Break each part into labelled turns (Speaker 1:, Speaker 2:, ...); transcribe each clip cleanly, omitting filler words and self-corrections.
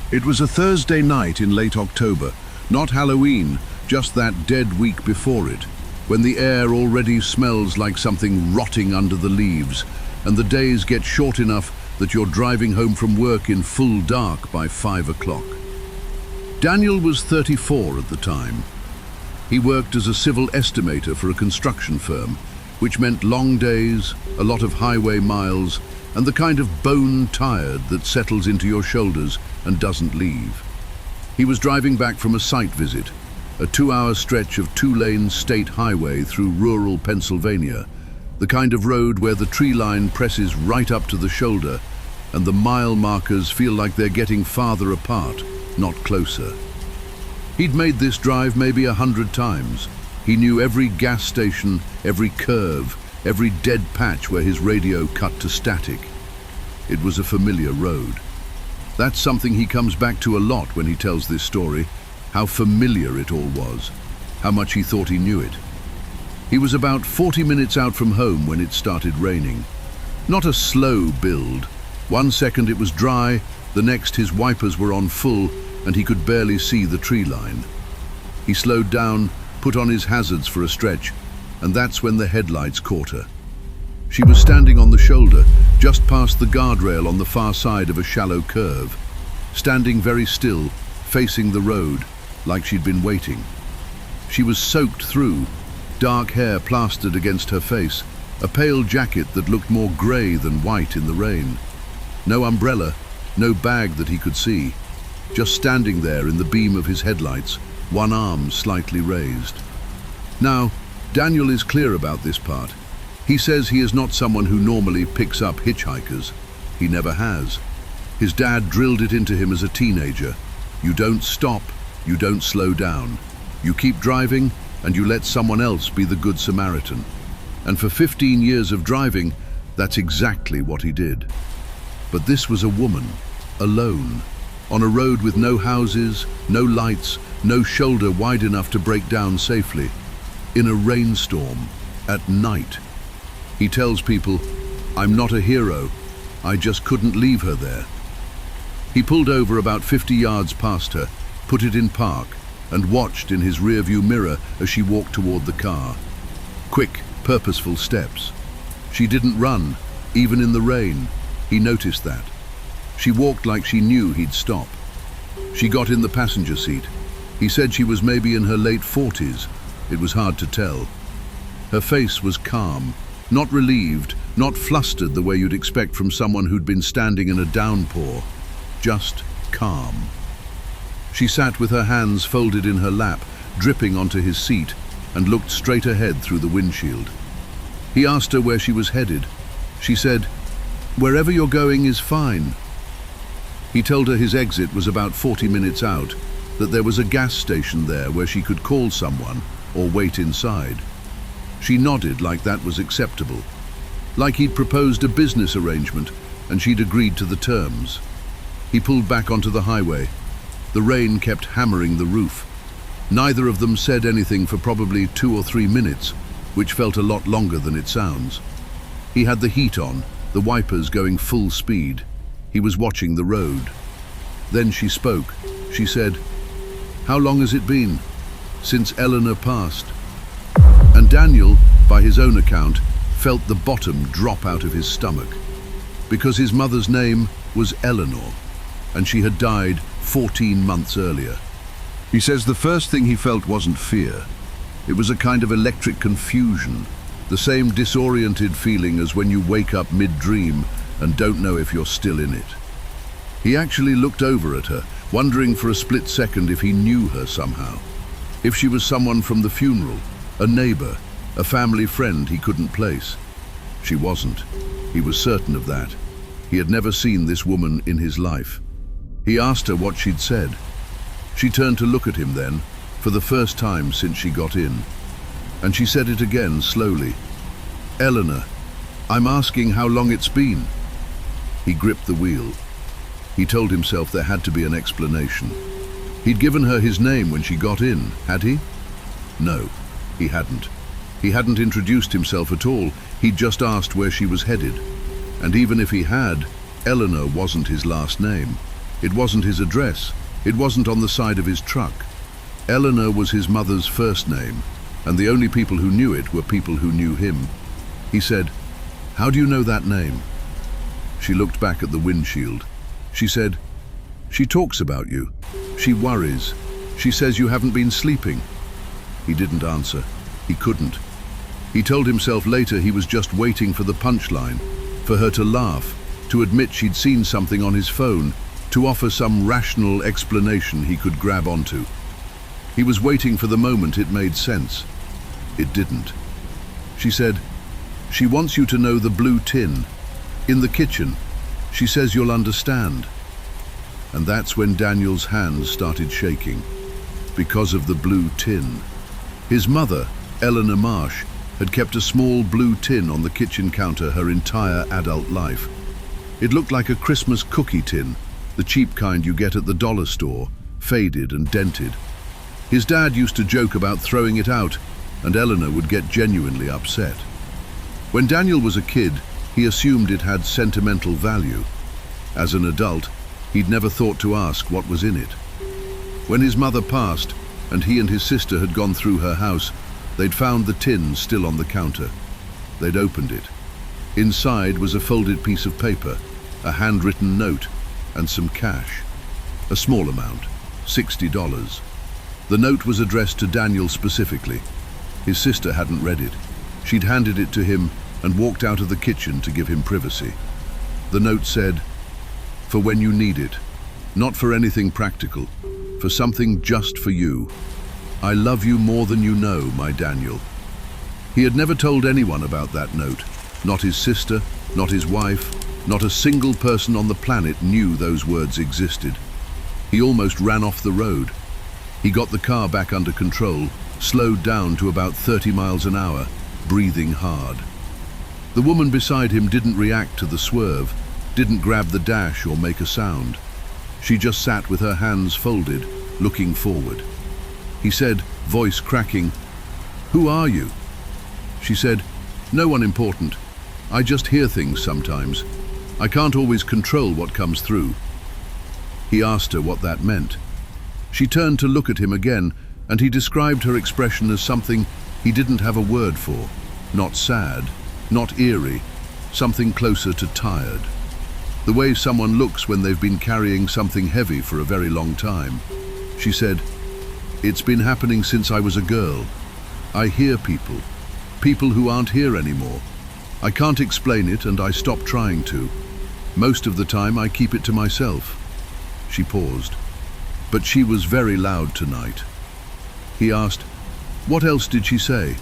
Speaker 1: It was a Thursday night in late October, not Halloween, just that dead week before it, when the air already smells like something rotting under the leaves, and the days get short enough that you're driving home from work in full dark by 5 o'clock. Daniel was 34 at the time. He worked as a civil estimator for a construction firm, which meant long days, a lot of highway miles, and the kind of bone-tired that settles into your shoulders and doesn't leave. He was driving back from a site visit, a 2-hour stretch of 2-lane state highway through rural Pennsylvania, the kind of road where the tree line presses right up to the shoulder and the mile markers feel like they're getting farther apart, not closer. He'd made this drive maybe 100 times. He knew every gas station, every curve, every dead patch where his radio cut to static. It was a familiar road. That's something he comes back to a lot when he tells this story, how familiar it all was, how much he thought he knew it. He was about 40 minutes out from home when it started raining. Not a slow build. 1 second it was dry, the next his wipers were on full and he could barely see the tree line. He slowed down, put on his hazards for a stretch, and that's when the headlights caught her. She was standing on the shoulder, just past the guardrail on the far side of a shallow curve, standing very still, facing the road, like she'd been waiting. She was soaked through, dark hair plastered against her face, a pale jacket that looked more grey than white in the rain. No umbrella, no bag that he could see, just standing there in the beam of his headlights, one arm slightly raised. Now, Daniel is clear about this part. He says he is not someone who normally picks up hitchhikers. He never has. His dad drilled it into him as a teenager. You don't stop, you don't slow down. You keep driving and you let someone else be the good Samaritan. And for 15 years of driving, that's exactly what he did. But this was a woman, alone, on a road with no houses, no lights, no shoulder wide enough to break down safely, in a rainstorm, at night. He tells people, "I'm not a hero, I just couldn't leave her there." He pulled over about 50 yards past her, put it in park, and watched in his rearview mirror as she walked toward the car. Quick, purposeful steps. She didn't run, even in the rain. He noticed that. She walked like she knew he'd stop. She got in the passenger seat. He said she was maybe in her late 40s. It was hard to tell. Her face was calm, not relieved, not flustered the way you'd expect from someone who'd been standing in a downpour. Just calm. She sat with her hands folded in her lap, dripping onto his seat, and looked straight ahead through the windshield. He asked her where she was headed. She said, "Wherever you're going is fine." He told her his exit was about 40 minutes out, that there was a gas station there where she could call someone or wait inside. She nodded like that was acceptable, like he'd proposed a business arrangement and she'd agreed to the terms. He pulled back onto the highway. The rain kept hammering the roof. Neither of them said anything for probably 2 or 3 minutes, which felt a lot longer than it sounds. He had the heat on, the wipers going full speed. He was watching the road. Then she spoke. She said, "How long has it been? Since Eleanor passed?" And Daniel, by his own account, felt the bottom drop out of his stomach, because his mother's name was Eleanor, and she had died 14 months earlier. He says the first thing he felt wasn't fear. It was a kind of electric confusion, the same disoriented feeling as when you wake up mid-dream and don't know if you're still in it. He actually looked over at her, wondering for a split second if he knew her somehow. If she was someone from the funeral, a neighbor, a family friend he couldn't place. She wasn't. He was certain of that. He had never seen this woman in his life. He asked her what she'd said. She turned to look at him then, for the first time since she got in. And she said it again slowly. "Eleanor, I'm asking how long it's been." He gripped the wheel. He told himself there had to be an explanation. He'd given her his name when she got in, had he? No, he hadn't. He hadn't introduced himself at all. He'd just asked where she was headed. And even if he had, Eleanor wasn't his last name. It wasn't his address. It wasn't on the side of his truck. Eleanor was his mother's first name, and the only people who knew it were people who knew him. He said, "How do you know that name?" She looked back at the windshield. She said, "She talks about you. She worries. She says you haven't been sleeping." He didn't answer. He couldn't. He told himself later he was just waiting for the punchline, for her to laugh, to admit she'd seen something on his phone, to offer some rational explanation he could grab onto. He was waiting for the moment it made sense. It didn't. She said, "She wants you to know the blue tin. In the kitchen. She says you'll understand." And that's when Daniel's hands started shaking. Because of the blue tin. His mother, Eleanor Marsh, had kept a small blue tin on the kitchen counter her entire adult life. It looked like a Christmas cookie tin, the cheap kind you get at the dollar store, faded and dented. His dad used to joke about throwing it out, and Eleanor would get genuinely upset. When Daniel was a kid, he assumed it had sentimental value. As an adult, he'd never thought to ask what was in it. When his mother passed, and he and his sister had gone through her house, they'd found the tin still on the counter. They'd opened it. Inside was a folded piece of paper, a handwritten note, and some cash. A small amount, $60. The note was addressed to Daniel specifically. His sister hadn't read it. She'd handed it to him and walked out of the kitchen to give him privacy. The note said, "For when you need it, not for anything practical, for something just for you. I love you more than you know, my Daniel." He had never told anyone about that note. Not his sister, not his wife, not a single person on the planet knew those words existed. He almost ran off the road. He got the car back under control, slowed down to about 30 miles an hour, breathing hard. The woman beside him didn't react to the swerve, didn't grab the dash or make a sound. She just sat with her hands folded, looking forward. He said, voice cracking, "Who are you?" She said, "No one important. I just hear things sometimes. I can't always control what comes through." He asked her what that meant. She turned to look at him again, and he described her expression as something he didn't have a word for. Not sad, not eerie, something closer to tired. The way someone looks when they've been carrying something heavy for a very long time. She said, "It's been happening since I was a girl. I hear people who aren't here anymore. I can't explain it and I stopped trying to. Most of the time I keep it to myself." She paused. "But she was very loud tonight." He asked, "What else did she say?"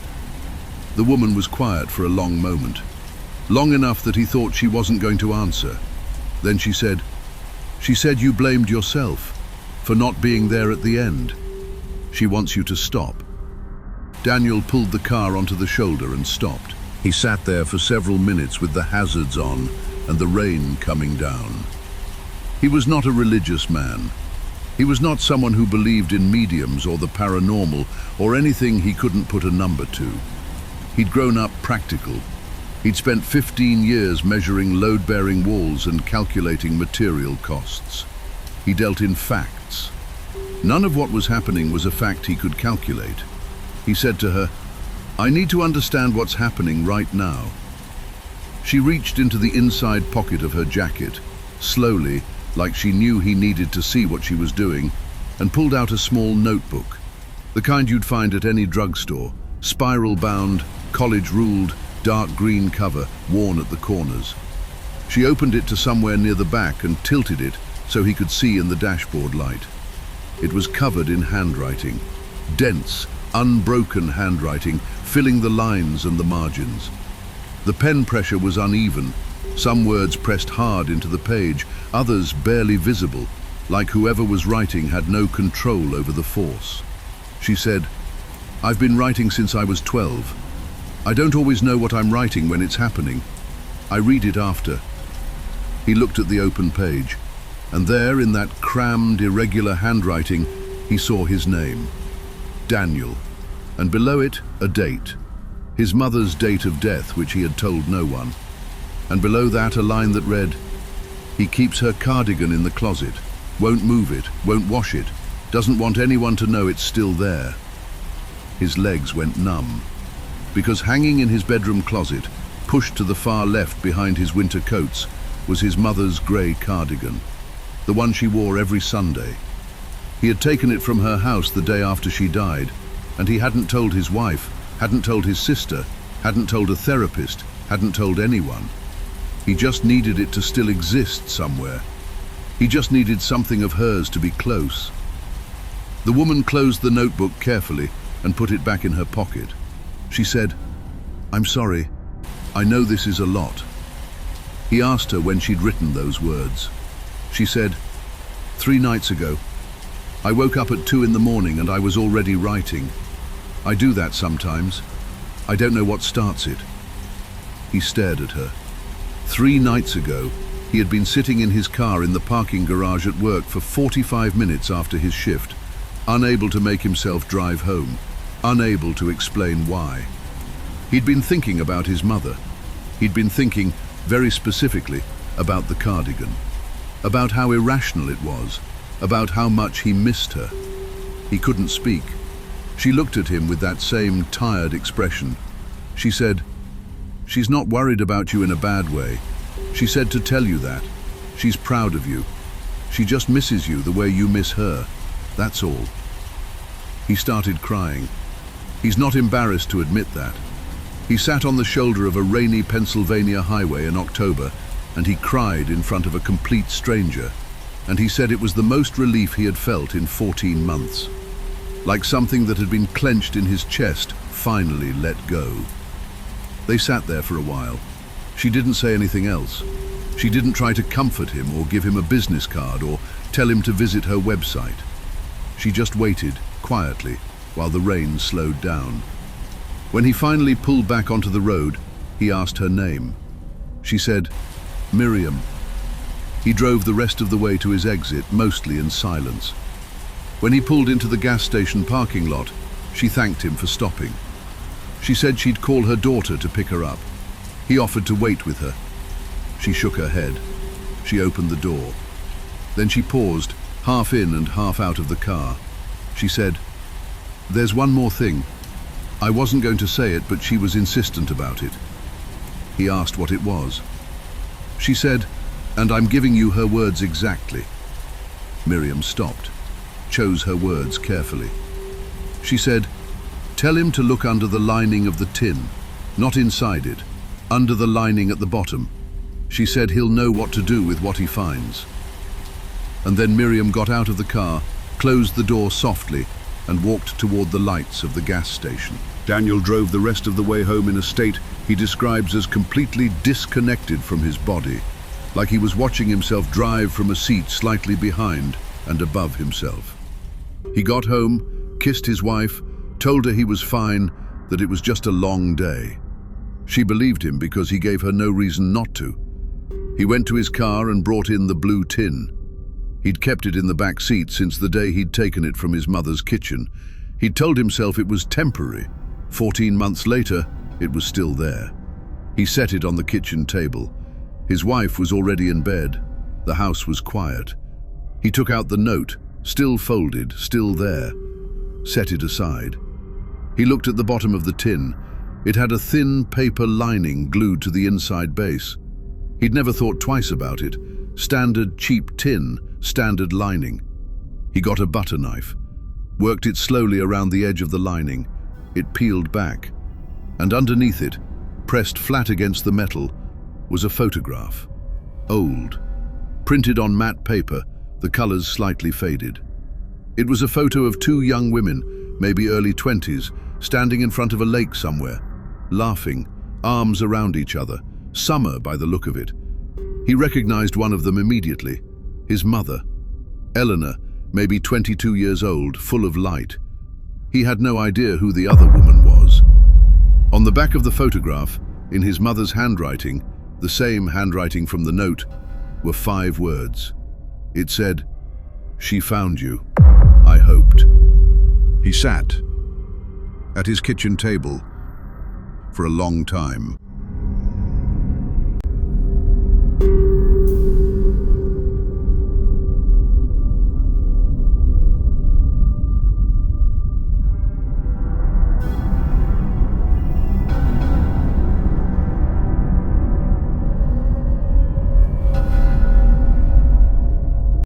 Speaker 1: The woman was quiet for a long moment, long enough that he thought she wasn't going to answer. Then she said, "You blamed yourself for not being there at the end. She wants you to stop." Daniel pulled the car onto the shoulder and stopped. He sat there for several minutes with the hazards on and the rain coming down. He was not a religious man. He was not someone who believed in mediums or the paranormal or anything he couldn't put a number to. He'd grown up practical. He'd spent 15 years measuring load-bearing walls and calculating material costs. He dealt in facts. None of what was happening was a fact he could calculate. He said to her, "I need to understand what's happening right now." She reached into the inside pocket of her jacket, slowly, like she knew he needed to see what she was doing, and pulled out a small notebook, the kind you'd find at any drugstore, spiral-bound, college-ruled, dark green cover, worn at the corners. She opened it to somewhere near the back and tilted it so he could see in the dashboard light. It was covered in handwriting, dense, unbroken handwriting, filling the lines and the margins. The pen pressure was uneven. Some words pressed hard into the page, others barely visible, like whoever was writing had no control over the force. She said, "I've been writing since I was 12. I don't always know what I'm writing when it's happening. I read it after." He looked at the open page, and there, in that crammed, irregular handwriting, he saw his name, Daniel, and below it, a date, his mother's date of death, which he had told no one. And below that, a line that read, "He keeps her cardigan in the closet. Won't move it, won't wash it, doesn't want anyone to know it's still there. His legs went numb, because hanging in his bedroom closet, pushed to the far left behind his winter coats, was his mother's grey cardigan, the one she wore every Sunday. He had taken it from her house the day after she died, and he hadn't told his wife, hadn't told his sister, hadn't told a therapist, hadn't told anyone. He just needed it to still exist somewhere. He just needed something of hers to be close. The woman closed the notebook carefully and put it back in her pocket. She said, "I'm sorry. I know this is a lot." He asked her when she'd written those words. She said, 3 nights ago. I woke up at 2 in the morning and I was already writing. I do that sometimes. I don't know what starts it." He stared at her. 3 nights ago, he had been sitting in his car in the parking garage at work for 45 minutes after his shift, unable to make himself drive home, unable to explain why. He'd been thinking about his mother. He'd been thinking, very specifically, about the cardigan, about how irrational it was, about how much he missed her. He couldn't speak. She looked at him with that same tired expression. She said, "She's not worried about you in a bad way. She said to tell you that. She's proud of you. She just misses you the way you miss her. That's all." He started crying. He's not embarrassed to admit that. He sat on the shoulder of a rainy Pennsylvania highway in October, and he cried in front of a complete stranger. And he said it was the most relief he had felt in 14 months. Like something that had been clenched in his chest finally let go. They sat there for a while. She didn't say anything else. She didn't try to comfort him or give him a business card or tell him to visit her website. She just waited, quietly, while the rain slowed down. When he finally pulled back onto the road, he asked her name. She said, "Miriam." He drove the rest of the way to his exit, mostly in silence. When he pulled into the gas station parking lot, she thanked him for stopping. She said she'd call her daughter to pick her up. He offered to wait with her. She shook her head. She opened the door. Then she paused, half in and half out of the car. She said, "There's one more thing. I wasn't going to say it, but she was insistent about it." He asked what it was. She said, "And I'm giving you her words exactly." Miriam stopped, chose her words carefully. She said, "Tell him to look under the lining of the tin, not inside it, under the lining at the bottom. She said he'll know what to do with what he finds." And then Miriam got out of the car, closed the door softly, and walked toward the lights of the gas station. Daniel drove the rest of the way home in a state he describes as completely disconnected from his body, like he was watching himself drive from a seat slightly behind and above himself. He got home, kissed his wife, told her he was fine, that it was just a long day. She believed him because he gave her no reason not to. He went to his car and brought in the blue tin. He'd kept it in the back seat since the day he'd taken it from his mother's kitchen. He'd told himself it was temporary. 14 months later, it was still there. He set it on the kitchen table. His wife was already in bed. The house was quiet. He took out the note, still folded, still there, set it aside. He looked at the bottom of the tin. It had a thin paper lining glued to the inside base. He'd never thought twice about it. Standard cheap tin, standard lining. He got a butter knife, worked it slowly around the edge of the lining. It peeled back, and underneath it, pressed flat against the metal, was a photograph. Old, printed on matte paper, the colors slightly faded. It was a photo of 2 young women, maybe early 20s, standing in front of a lake somewhere, laughing, arms around each other, summer by the look of it. He recognized one of them immediately, his mother, Eleanor, maybe 22 years old, full of light. He had no idea who the other woman was. On the back of the photograph, in his mother's handwriting, the same handwriting from the note, were 5 words. It said, "She found you, I hoped." He sat at his kitchen table for a long time.